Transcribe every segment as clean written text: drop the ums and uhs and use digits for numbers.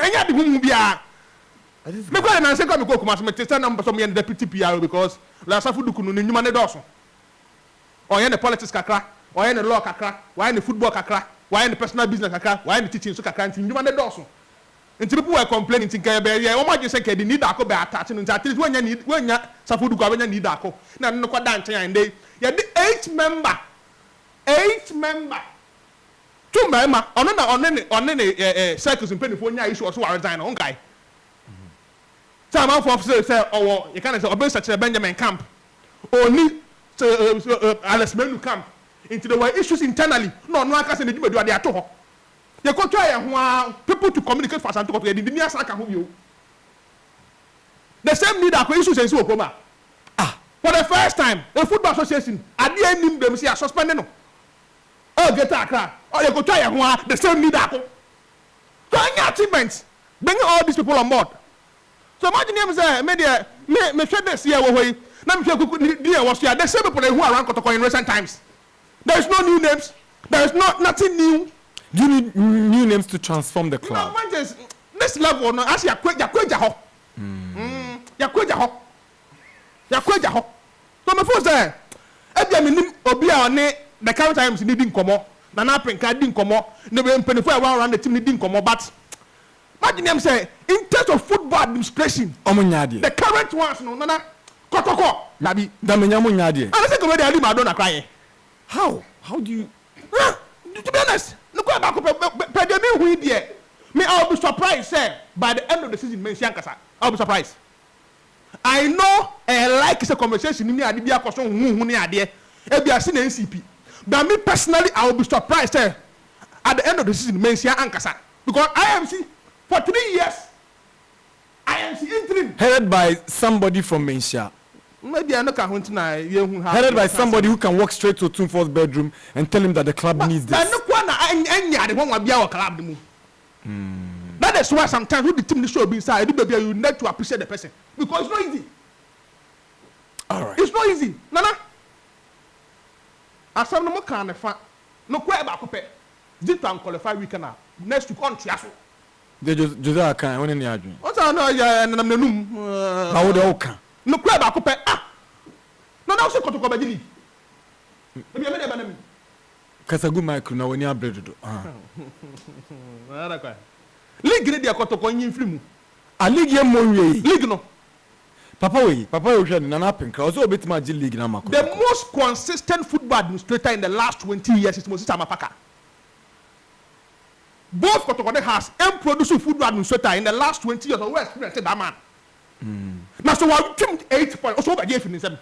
enya de hu bia me kwa na se kwa me kokuma so me testa na mbaso me deputy PR because la safu dukunu ni nyuma ne doso oye ne politics kakra oye ne law kakra oye ne football kakra oye ne personal business kakra oye ne teaching so kakra nti nyuma ne doso nti people were complaining nti nka be ye o ma je se ke di need akọ be attach no nti at least wanya safu duku abanya need akọ na no kwa dan chen ande ye the 8 member 2 member ono ne circles mpeni fo nya issue so wa resign on guy man for say oh you can say oben such Benjamin camp only Alex Menu camp into the way issues internally no aka say na djumadu ade ato ho ye ko try ho people to communicate for Asante Kotoko the near saka ho bio the same leader ko issues ensi okoma for the first time the football association ade anim dem say suspend no oh get Accra oh ye ko try ho the same leader ko so any achievements bring all these people on board. So imagine him say me share this here we na me share there was here the same people who are around Kotoko in recent times. There is no new names, there is nothing new. You need new names to transform the club. No, just this level no as ya kweja ho ya kweja ho so me feel say e bia me nim obi a one the current times need nkomo na Apinkra di nkomo ne be mpenifo a around the team need nkomo but imagine him say in terms of football administration the current ones no nana Kotoko nabi da menya mo nyade and say come dey ali Madonna crying how do you to be honest look back pe dey me hu there me I'll be surprised say by the end of the season me Siankasa I'll be surprised I know like say conversation ni ade bia koso hu ni ade e bia se na NCP but me personally I will be surprised say at the end of the season me Siankasa because IMC for 3 years IMC interim headed by somebody from Mensia. Maybe I know headed by somebody who can walk straight to 24th bedroom and tell him that the club needs this. That is why sometimes when the team show be inside, you need to appreciate the person because it's not easy. All right. It's not easy. Nana. As some no can fa no kwa ba ko pe. Did to qualify weekend next week on Tiaso. They just can when any adwin. What I know ya na nanum. How they all can. No kwa ba ko pe no na so Kotoko ba league. E bi me dey ba na mi. Kasagu micro na woni abredo. Ara kwa. League ni dey Kotoko yin firi mu. A league ye mo wie. League no. Papa we hwe na Apinkra. Also obetima agi league na makọ. The most consistent football administrator in the last 20 years is Moses Amapaka. Both Kotoko has produced football administrator in the last 20 years. Who experienced that man? Now so what team 8 points also by Jeff in them.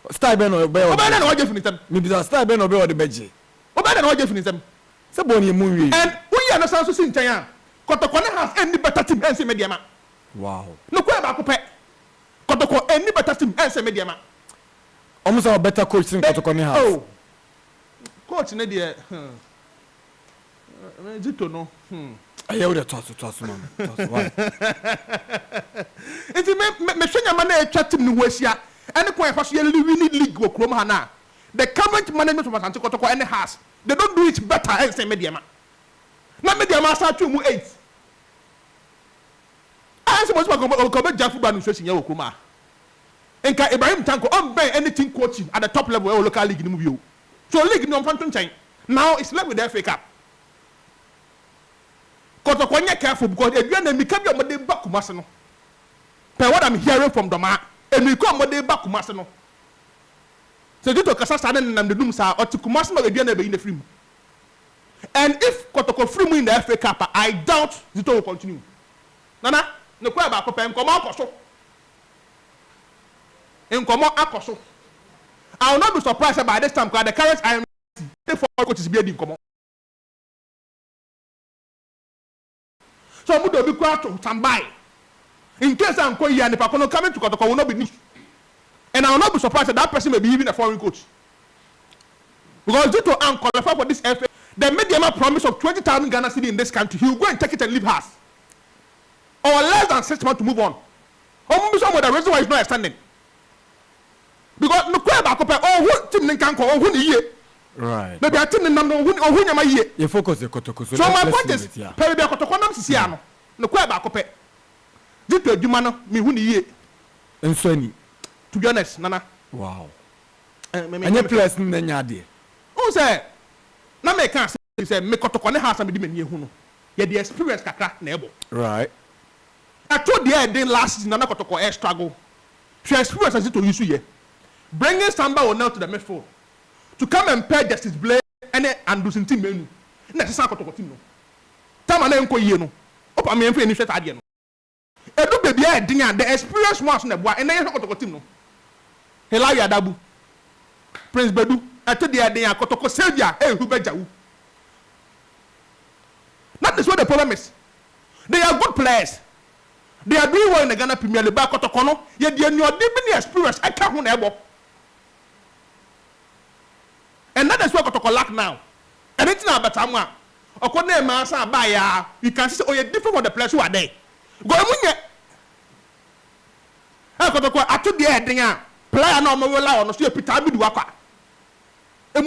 Style Ben or Bear. Obey no Jeff in them. Maybe that style Ben or Bear or the Beji. Obey no Jeff in them. So boni mu wie. And we understand so sin China. Kotoko has any better team and say mediama. Wow. No kwa ba ko pe. Kotoko any better team and say mediama. Almost a better coach than Kotoko has. Oh. Coach na dey Zito no. Aye we dey toss man. Why? Enti me hwenya ma na etwa team ni hoasia. Ene ko efa so ye league wo krom ha na. The current management of Asante Kotoko and has they don't do it better and say mediama. Na mediama start to mu 8. I suppose ko be jafu ba no so sinya wo krom a. Enka Ibrahim Tanko on ben anything coaching at the top level of local league ni mu bio. So league no fanton chain. Now it's left with the FA Cup. Kotoko nya careful because edua na mika bi omode ba Kumase no. Per what I'm hearing from Doma, emiko omode ba Kumase no. So dito kasa sa na nam de dum sa oti Kumase no edua na be in the free. And if Kotoko free mu in the FA Cup, I doubt Zito will continue. Nana, no kwa ba ko pe nkomo akoso. Nkomo akoso. I will not be surprised by this time because the current IMC for coaches be edi nkomo. So we do be quite to standby. In case I'm going here and if I cannot come to Kotoko will not be niche. And I will not be surprised that person may be even a foreign coach. Because due to qualify for this FA, they made them a promise of 20,000 Ghana cedi in this country. He will go and take it and leave us. Or less than 6 months to move on. Or maybe some of the reason why he's not extending. Because no kwa ba ko pe who team nkan ko who ni ye. Right. Maybe I team number who nyama ye. You focus the Kotoko. So my point is, pe be Kotoko nam sisi ano. no kwa ba kope dito adwuma no me hu ne yie enso ani to be honest nana wow anya players na nya de o say na me kan say me Kotoko ne ha sa me di mani ehu no ye the experience kakra na ebo right I told the end last season na Kotoko air struggle she experience as it to use ye bringing Samba or now to the midfield to come and pair Justice Blake and do some team menu na se Kotoko team no time na enko yie no opa me enfe ni hweta ade no edu baby e din the experience ones na boa na ye Kotoko team no Helawi Adabu Prince Bedu eto the end Kotoko Savior who bejawu. That is what the problem is. They are good players. They are doing well in the Ghana Premier League. Kotoko no ye dey new deep experience I can't hu na ebo. And that is what Kotoko lack now. And it's not about time. Okone ma sa ba ya, you can see oh you different from the players who are there. Go munye. Kotoko atu dey edin a player na o mo wela o no so Peter Abidu akwa.